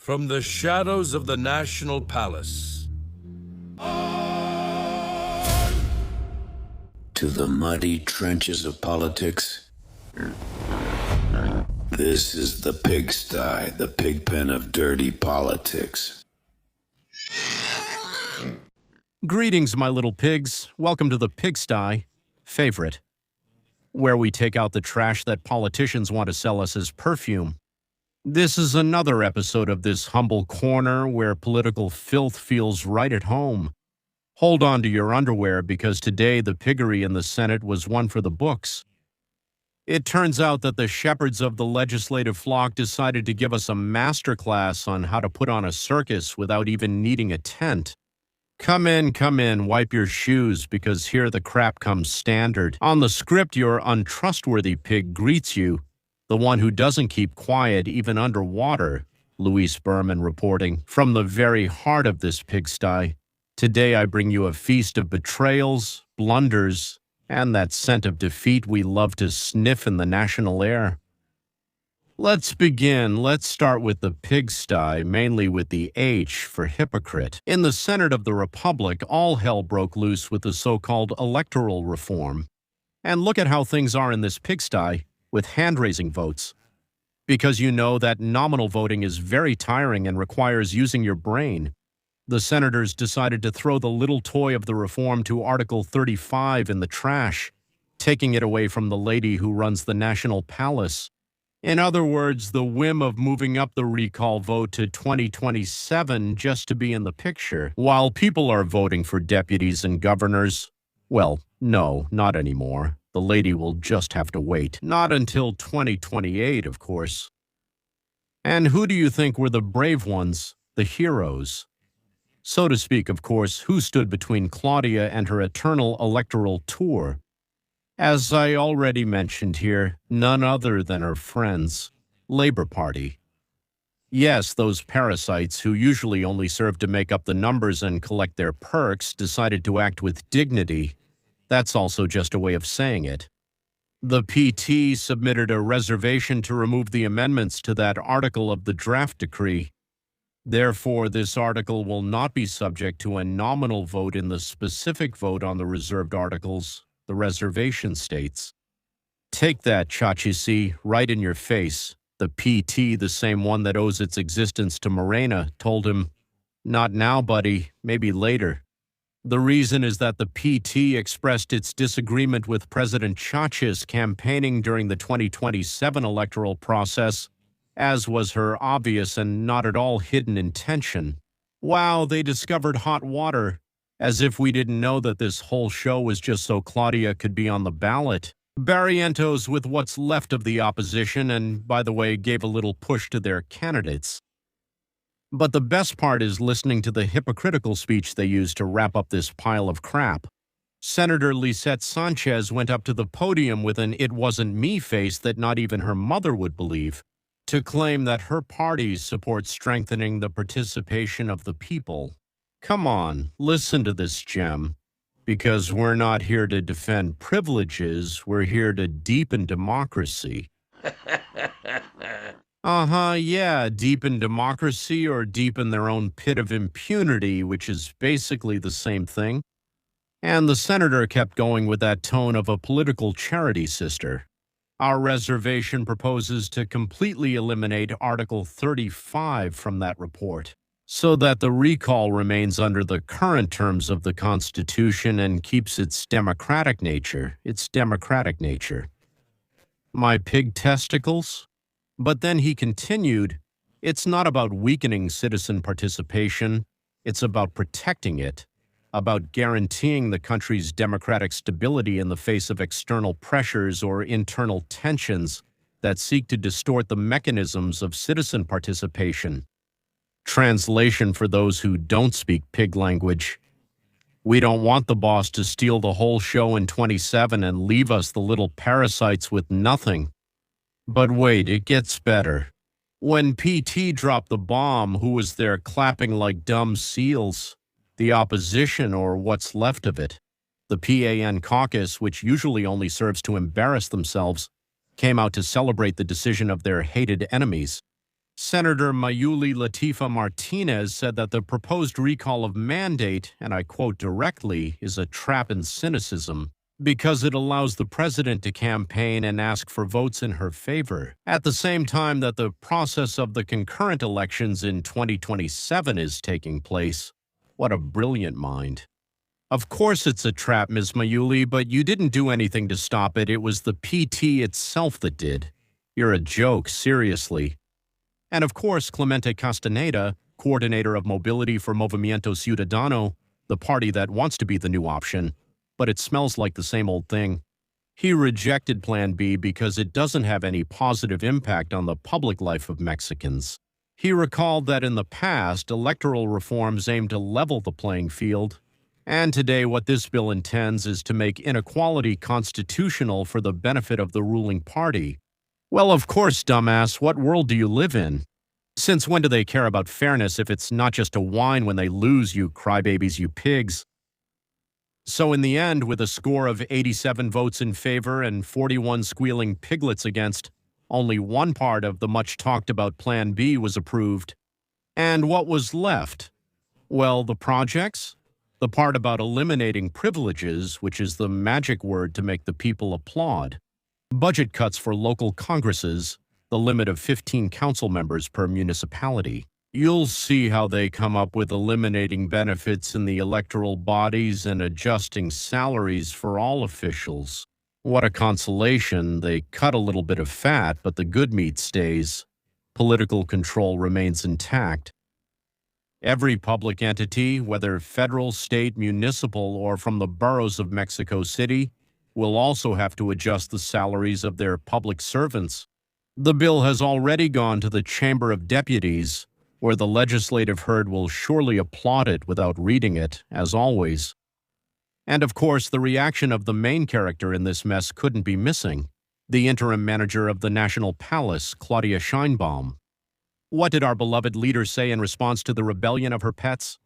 From the shadows of the National Palace to the muddy trenches of politics, this is the pigsty, the pigpen of dirty politics. Greetings, my little pigs. Welcome to the pigsty, favorite, where we take out the trash that politicians want to sell us as perfume. This is another episode of this humble corner where political filth feels right at home. Hold on to your underwear because today the piggery in the Senate was one for the books. It turns out that the shepherds of the legislative flock decided to give us a masterclass on how to put on a circus without even needing a tent. Come in, wipe your shoes, because here the crap comes standard. On the script, your untrustworthy pig greets you, the one who doesn't keep quiet even underwater, Luis Berman reporting. From the very heart of this pigsty, today I bring you a feast of betrayals, blunders, and that scent of defeat we love to sniff in the national air. Let's begin. Let's start with the pigsty, mainly with the H for hypocrite. In the Senate of the Republic, all hell broke loose with the so-called electoral reform. And look at how things are in this pigsty with hand-raising votes. Because you know that nominal voting is very tiring and requires using your brain, the senators decided to throw the little toy of the reform to Article 35 in the trash, taking it away from the lady who runs the National Palace. In other words, the whim of moving up the recall vote to 2027 just to be in the picture, while people are voting for deputies and governors. Well, no, not anymore. The lady will just have to wait. Not until 2028, of course. And who do you think were the brave ones, the heroes? So to speak, of course, who stood between Claudia and her eternal electoral tour? As I already mentioned here, none other than her friends, Labor Party. Yes, those parasites who usually only serve to make up the numbers and collect their perks decided to act with dignity. That's also just a way of saying it. The PT submitted a reservation to remove the amendments to that article of the draft decree. Therefore, this article will not be subject to a nominal vote in the specific vote on the reserved articles, the reservation states. Take that, Chachisi, right in your face. The PT, the same one that owes its existence to Morena, told him, "Not now, buddy, maybe later." The reason is that the PT expressed its disagreement with President Chachis campaigning during the 2027 electoral process, as was her obvious and not at all hidden intention. Wow, they discovered hot water. As if we didn't know that this whole show was just so Claudia could be on the ballot. Barrientos with what's left of the opposition and, by the way, gave a little push to their candidates. But the best part is listening to the hypocritical speech they used to wrap up this pile of crap. Senator Lisette Sanchez went up to the podium with an "it wasn't me" face that not even her mother would believe, to claim that her party supports strengthening the participation of the people. Come on, listen to this gem. Because we're not here to defend privileges, we're here to deepen democracy. Yeah, deepen democracy or deepen their own pit of impunity, which is basically the same thing. And the senator kept going with that tone of a political charity sister. Our reservation proposes to completely eliminate Article 35 from that report, so that the recall remains under the current terms of the Constitution and keeps its democratic nature. My pig testicles? But then he continued, it's not about weakening citizen participation, it's about protecting it, about guaranteeing the country's democratic stability in the face of external pressures or internal tensions that seek to distort the mechanisms of citizen participation. Translation for those who don't speak pig language. We don't want the boss to steal the whole show in 27 and leave us the little parasites with nothing. But wait, it gets better. When PT dropped the bomb, who was there clapping like dumb seals? The opposition, or what's left of it. The PAN caucus, which usually only serves to embarrass themselves, came out to celebrate the decision of their hated enemies. Senator Mayuli Latifa Martinez said that the proposed recall of mandate, and I quote directly, is a trap in cynicism because it allows the president to campaign and ask for votes in her favor, at the same time that the process of the concurrent elections in 2027 is taking place. What a brilliant mind. Of course it's a trap, Ms. Mayuli, but you didn't do anything to stop it. It was the PT itself that did. You're a joke, seriously. And of course, Clemente Castaneda, coordinator of mobility for Movimiento Ciudadano, the party that wants to be the new option, but it smells like the same old thing. He rejected Plan B because it doesn't have any positive impact on the public life of Mexicans. He recalled that in the past, electoral reforms aimed to level the playing field, and today what this bill intends is to make inequality constitutional for the benefit of the ruling party. Well, of course, dumbass, what world do you live in? Since when do they care about fairness if it's not just a whine when they lose, you crybabies, you pigs? So in the end, with a score of 87 votes in favor and 41 squealing piglets against, only one part of the much-talked-about Plan B was approved. And what was left? Well, the projects? The part about eliminating privileges, which is the magic word to make the people applaud. Budget cuts for local congresses, the limit of 15 council members per municipality. You'll see how they come up with eliminating benefits in the electoral bodies and adjusting salaries for all officials. What a consolation, they cut a little bit of fat, but the good meat stays. Political control remains intact. Every public entity, whether federal, state, municipal, or from the boroughs of Mexico City, will also have to adjust the salaries of their public servants. The bill has already gone to the Chamber of Deputies, where the legislative herd will surely applaud it without reading it, as always. And of course, the reaction of the main character in this mess couldn't be missing, the interim manager of the National Palace, Claudia Sheinbaum. What did our beloved leader say in response to the rebellion of her pets?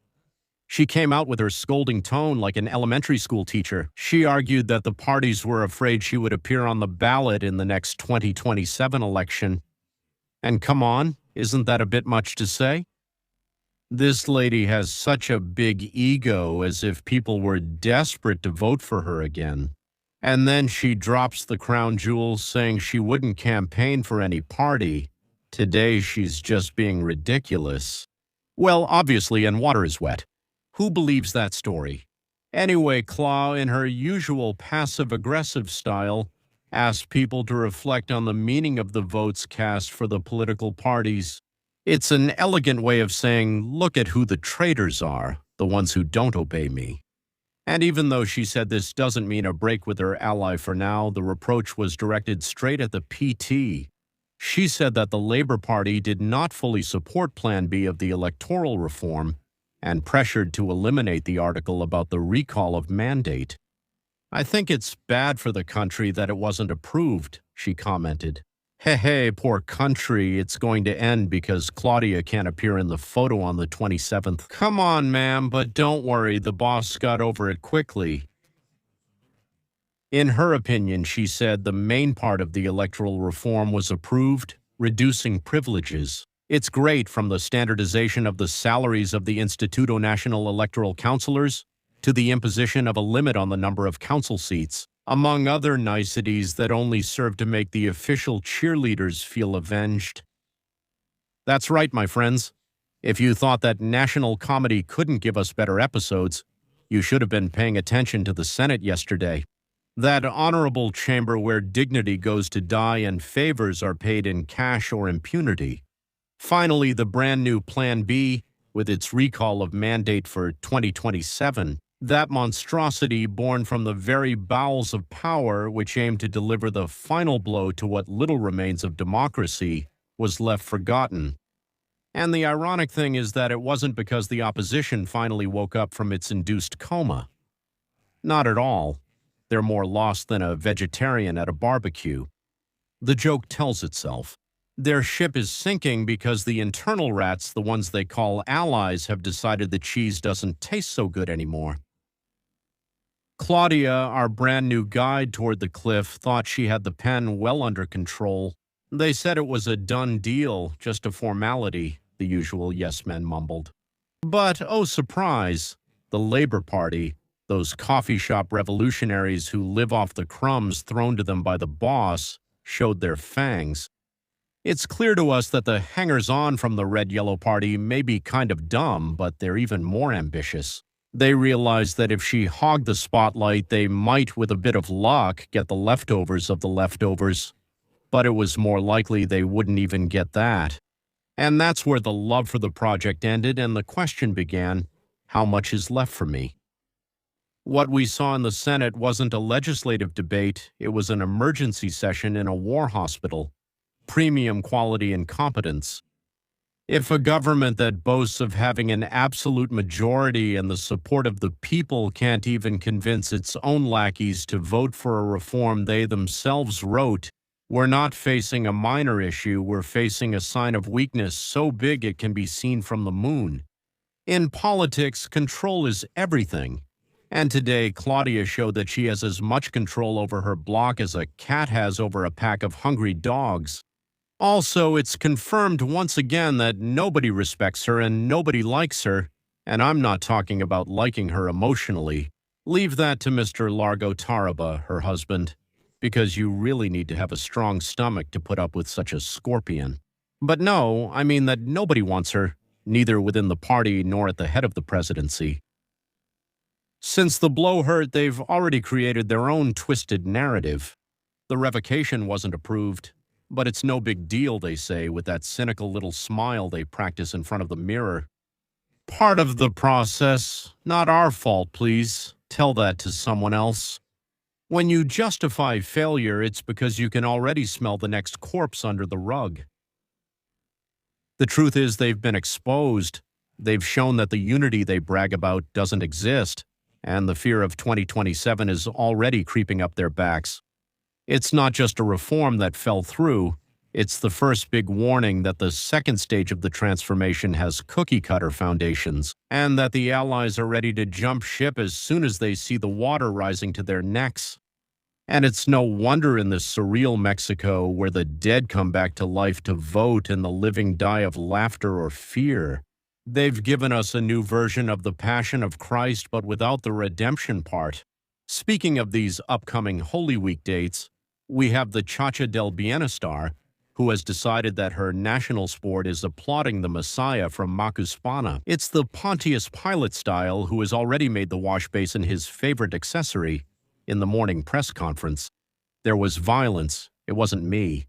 She came out with her scolding tone like an elementary school teacher. She argued that the parties were afraid she would appear on the ballot in the next 2027 election. And come on, isn't that a bit much to say? This lady has such a big ego, as if people were desperate to vote for her again. And then she drops the crown jewels, saying she wouldn't campaign for any party. Today she's just being ridiculous. Well, obviously, and water is wet. Who believes that story? Anyway, Clau, in her usual passive-aggressive style, asked people to reflect on the meaning of the votes cast for the political parties. It's an elegant way of saying, look at who the traitors are, the ones who don't obey me. And even though she said this doesn't mean a break with her ally for now, the reproach was directed straight at the PT. She said that the Labor Party did not fully support Plan B of the electoral reform and pressured to eliminate the article about the recall of mandate. I think it's bad for the country that it wasn't approved, she commented. Hey, poor country, it's going to end because Claudia can't appear in the photo on the 27th. Come on, ma'am, but don't worry, the boss got over it quickly. In her opinion, she said the main part of the electoral reform was approved, reducing privileges. It's great, from the standardization of the salaries of the Instituto Nacional Electoral Councilors to the imposition of a limit on the number of council seats, among other niceties that only serve to make the official cheerleaders feel avenged. That's right, my friends. If you thought that national comedy couldn't give us better episodes, you should have been paying attention to the Senate yesterday. That honorable chamber where dignity goes to die and favors are paid in cash or impunity. Finally, the brand new Plan B, with its recall of mandate for 2027, that monstrosity born from the very bowels of power which aimed to deliver the final blow to what little remains of democracy, was left forgotten. And the ironic thing is that it wasn't because the opposition finally woke up from its induced coma. Not at all. They're more lost than a vegetarian at a barbecue. The joke tells itself. Their ship is sinking because the internal rats, the ones they call allies, have decided the cheese doesn't taste so good anymore. Claudia, our brand new guide toward the cliff, thought she had the pen well under control. They said it was a done deal, just a formality, the usual yes men mumbled. But, oh surprise, the Labor Party, those coffee shop revolutionaries who live off the crumbs thrown to them by the boss, showed their fangs. It's clear to us that the hangers-on from the Red-Yellow Party may be kind of dumb, but they're even more ambitious. They realize that if she hogged the spotlight, they might, with a bit of luck, get the leftovers of the leftovers. But it was more likely they wouldn't even get that. And that's where the love for the project ended and the question began, how much is left for me? What we saw in the Senate wasn't a legislative debate, it was an emergency session in a war hospital. Premium quality incompetence. If a government that boasts of having an absolute majority and the support of the people can't even convince its own lackeys to vote for a reform they themselves wrote, we're not facing a minor issue, we're facing a sign of weakness so big it can be seen from the moon. In politics, control is everything. And today, Claudia showed that she has as much control over her block as a cat has over a pack of hungry dogs. Also, it's confirmed once again that nobody respects her and nobody likes her, and I'm not talking about liking her emotionally. Leave that to Mr. Largo Taraba, her husband, because you really need to have a strong stomach to put up with such a scorpion. But no, I mean that nobody wants her, neither within the party nor at the head of the presidency. Since the blow hurt, they've already created their own twisted narrative. The revocation wasn't approved. But it's no big deal, they say, with that cynical little smile they practice in front of the mirror. Part of the process, not our fault, please. Tell that to someone else. When you justify failure, it's because you can already smell the next corpse under the rug. The truth is they've been exposed. They've shown that the unity they brag about doesn't exist, and the fear of 2027 is already creeping up their backs. It's not just a reform that fell through, it's the first big warning that the second stage of the transformation has cookie-cutter foundations, and that the allies are ready to jump ship as soon as they see the water rising to their necks. And it's no wonder in this surreal Mexico where the dead come back to life to vote and the living die of laughter or fear. They've given us a new version of the Passion of Christ, but without the redemption part. Speaking of these upcoming Holy Week dates, we have the Chacha del Bienestar, who has decided that her national sport is applauding the Messiah from Macuspana. It's the Pontius Pilate style who has already made the wash basin his favorite accessory in the morning press conference. There was violence. It wasn't me.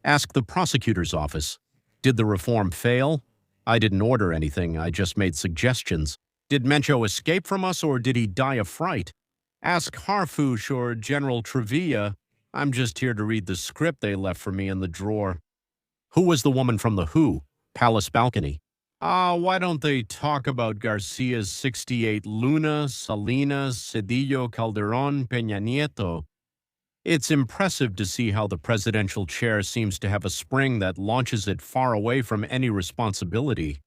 Ask the prosecutor's office. Did the reform fail? I didn't order anything. I just made suggestions. Did Mencho escape from us or did he die of fright? Ask Harfouche or General Trevilla. I'm just here to read the script they left for me in the drawer. Who was the woman from the Who? Palace balcony. Why don't they talk about Garcia's 68 Luna, Salinas, Cedillo, Calderon, Peña Nieto? It's impressive to see how the presidential chair seems to have a spring that launches it far away from any responsibility.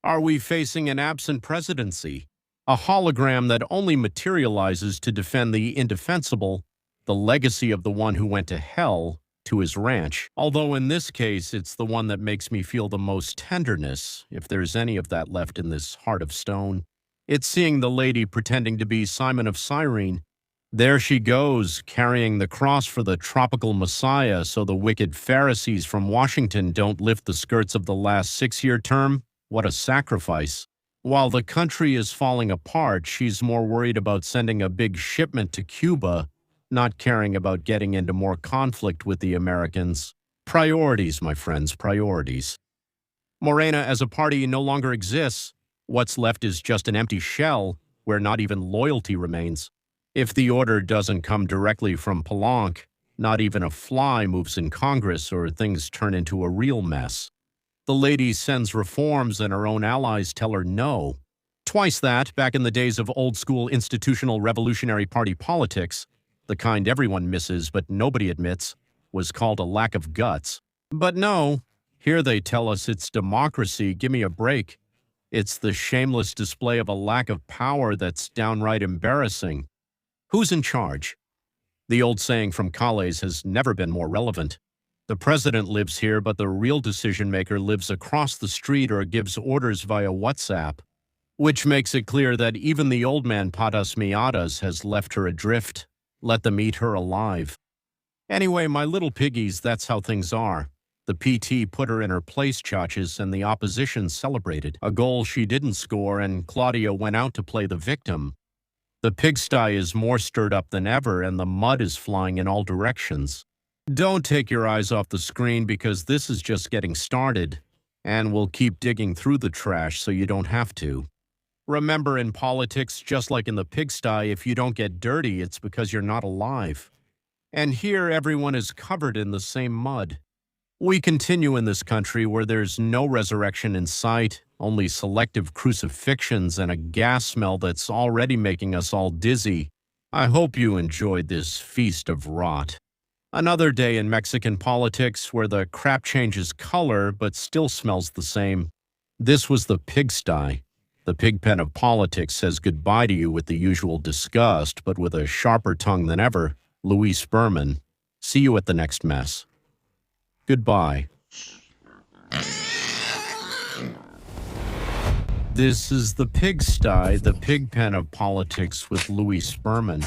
Are we facing an absent presidency? A hologram that only materializes to defend the indefensible, the legacy of the one who went to hell, to his ranch. Although in this case, it's the one that makes me feel the most tenderness, if there's any of that left in this heart of stone. It's seeing the lady pretending to be Simon of Cyrene. There she goes, carrying the cross for the tropical Messiah so the wicked Pharisees from Washington don't lift the skirts of the last 6-year term. What a sacrifice. While the country is falling apart, she's more worried about sending a big shipment to Cuba, not caring about getting into more conflict with the Americans. Priorities, my friends, priorities. Morena as a party no longer exists. What's left is just an empty shell where not even loyalty remains. If the order doesn't come directly from Palenque, not even a fly moves in Congress or things turn into a real mess. The lady sends reforms and her own allies tell her no. Twice that, back in the days of old-school institutional Revolutionary Party politics, the kind everyone misses but nobody admits, was called a lack of guts. But no, here they tell us it's democracy, give me a break. It's the shameless display of a lack of power that's downright embarrassing. Who's in charge? The old saying from Calais has never been more relevant. The president lives here, but the real decision maker lives across the street or gives orders via WhatsApp, which makes it clear that even the old man Patas Miatas has left her adrift. Let them eat her alive. Anyway, my little piggies, that's how things are. The PT put her in her place, Chachas, and the opposition celebrated. A goal she didn't score, and Claudia went out to play the victim. The pigsty is more stirred up than ever, and the mud is flying in all directions. Don't take your eyes off the screen because this is just getting started, and we'll keep digging through the trash so you don't have to. Remember, in politics, just like in the pigsty, if you don't get dirty, it's because you're not alive. And here, everyone is covered in the same mud. We continue in this country where there's no resurrection in sight, only selective crucifixions and a gas smell that's already making us all dizzy. I hope you enjoyed this feast of rot. Another day in Mexican politics where the crap changes color but still smells the same. This was the pigsty. The pigpen of politics says goodbye to you with the usual disgust, but with a sharper tongue than ever. Luis Berman. See you at the next mess. Goodbye. This is the pigsty, the pigpen of politics with Luis Berman.